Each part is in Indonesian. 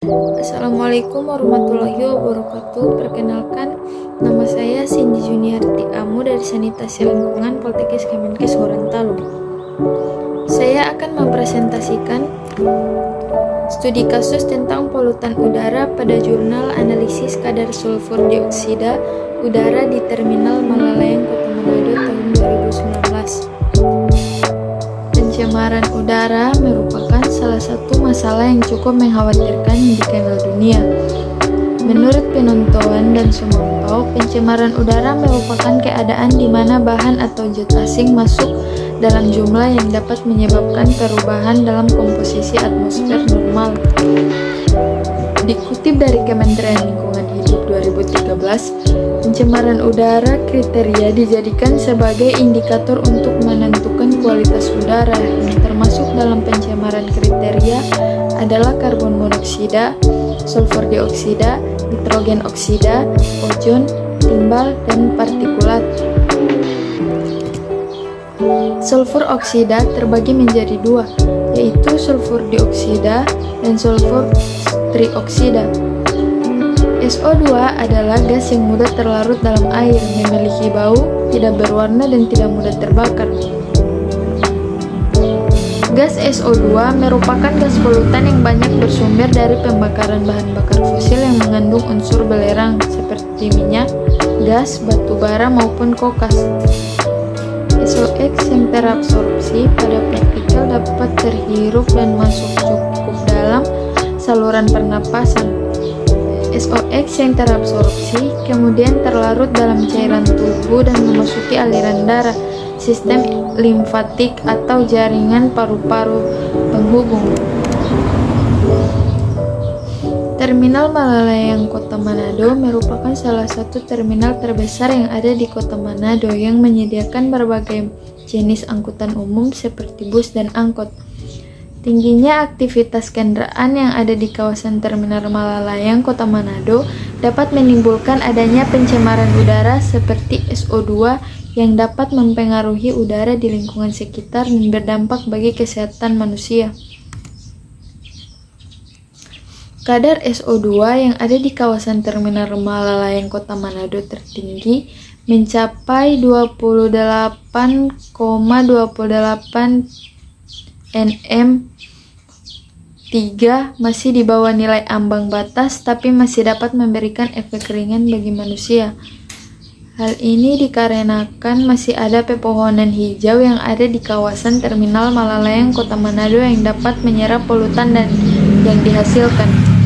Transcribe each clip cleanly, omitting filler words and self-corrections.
Assalamualaikum warahmatullahi wabarakatuh. Perkenalkan, nama saya Cindy Juniarti Amu dari Sanitasi Lingkungan Poltekkes Kemenkes Gorontalo. Saya akan mempresentasikan studi kasus tentang polutan udara pada jurnal analisis kadar sulfur dioksida udara di Terminal Malalayang Kota Manado tahun 2019. Pencemaran udara merupakan salah satu masalah yang cukup mengkhawatirkan di dikenal dunia. Menurut Pinontoan dan Sumantau, pencemaran udara merupakan keadaan di mana bahan atau zat asing masuk dalam jumlah yang dapat menyebabkan perubahan dalam komposisi atmosfer normal. Dikutip dari Kementerian Lingkungan Hidup 2013, pencemaran udara kriteria dijadikan sebagai indikator untuk menentukan kualitas udara yang termasuk dalam pencemaran kriteria adalah karbon monoksida, sulfur dioksida, nitrogen oksida, ozon, timbal, dan partikulat. Sulfur oksida terbagi menjadi dua, yaitu sulfur dioksida dan sulfur trioksida. SO2 adalah gas yang mudah terlarut dalam air, memiliki bau, tidak berwarna, dan tidak mudah terbakar. Gas SO2 merupakan gas polutan yang banyak bersumber dari pembakaran bahan bakar fosil yang mengandung unsur belerang seperti minyak, gas, batu bara, maupun kokas. SOx yang terabsorpsi pada partikel dapat terhirup dan masuk cukup dalam saluran pernapasan. SOx yang terabsorpsi kemudian terlarut dalam cairan tubuh dan memasuki aliran darah, sistem limfatik atau jaringan paru-paru penghubung. Terminal Malalayang Kota Manado merupakan salah satu terminal terbesar yang ada di Kota Manado yang menyediakan berbagai jenis angkutan umum seperti bus dan angkot. Tingginya aktivitas kendaraan yang ada di kawasan Terminal Malalayang Kota Manado dapat menimbulkan adanya pencemaran udara seperti SO2 yang dapat mempengaruhi udara di lingkungan sekitar dan berdampak bagi kesehatan manusia. Kadar SO2 yang ada di kawasan Terminal Malalayang Kota Manado tertinggi mencapai 28,28 nm3, masih di bawah nilai ambang batas tapi masih dapat memberikan efek ringan bagi manusia. Hal ini dikarenakan masih ada pepohonan hijau yang ada di kawasan Terminal Malalayang Kota Manado yang dapat menyerap polutan dan yang dihasilkan.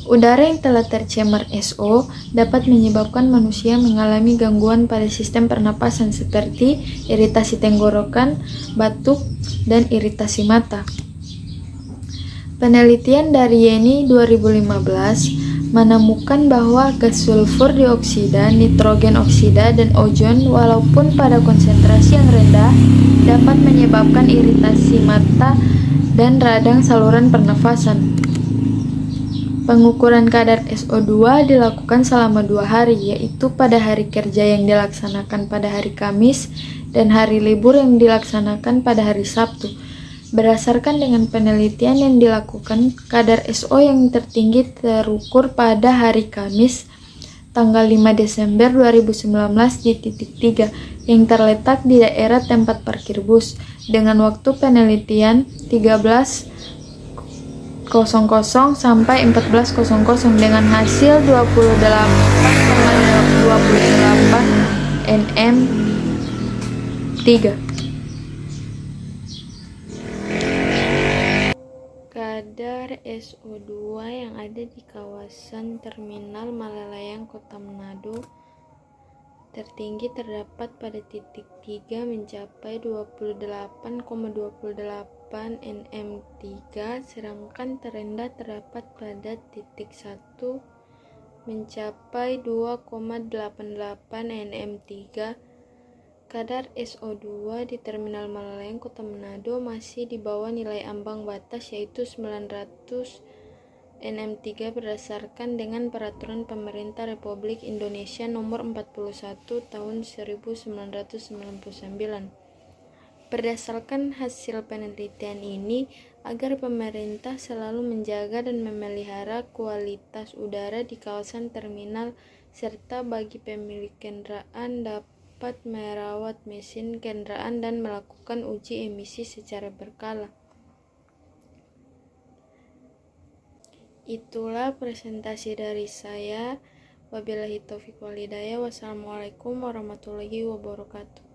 Udara yang telah tercemar SO dapat menyebabkan manusia mengalami gangguan pada sistem pernapasan seperti iritasi tenggorokan, batuk, dan iritasi mata. Penelitian dari Yeni 2015 menemukan bahwa gas sulfur dioksida, nitrogen oksida, dan ozon walaupun pada konsentrasi yang rendah dapat menyebabkan iritasi mata dan radang saluran pernafasan. Pengukuran kadar SO2 dilakukan selama 2 hari, yaitu pada hari kerja yang dilaksanakan pada hari Kamis dan hari libur yang dilaksanakan pada hari Sabtu. Berdasarkan dengan penelitian yang dilakukan, kadar SO yang tertinggi terukur pada hari Kamis, tanggal 5 Desember 2019 di titik 3 yang terletak di daerah tempat parkir bus, dengan waktu penelitian 13.00 sampai 14.00 dengan hasil 28,28 nm3. Kadar SO2 yang ada di kawasan Terminal Malalayang Kota Manado tertinggi terdapat pada titik 3 mencapai 28,28 nm3, sedangkan terendah terdapat pada titik 1 mencapai 2,88 nm3. Kadar SO2 di Terminal Malalayang Kota Manado masih di bawah nilai ambang batas, yaitu 900 NM3 berdasarkan dengan Peraturan Pemerintah Republik Indonesia Nomor 41 Tahun 1999. Berdasarkan hasil penelitian ini, agar pemerintah selalu menjaga dan memelihara kualitas udara di kawasan terminal, serta bagi pemilik kendaraan dapat merawat mesin kendaraan dan melakukan uji emisi secara berkala. Itulah presentasi dari saya. Wabillahi taufiq wal hidayah. Wassalamualaikum warahmatullahi wabarakatuh.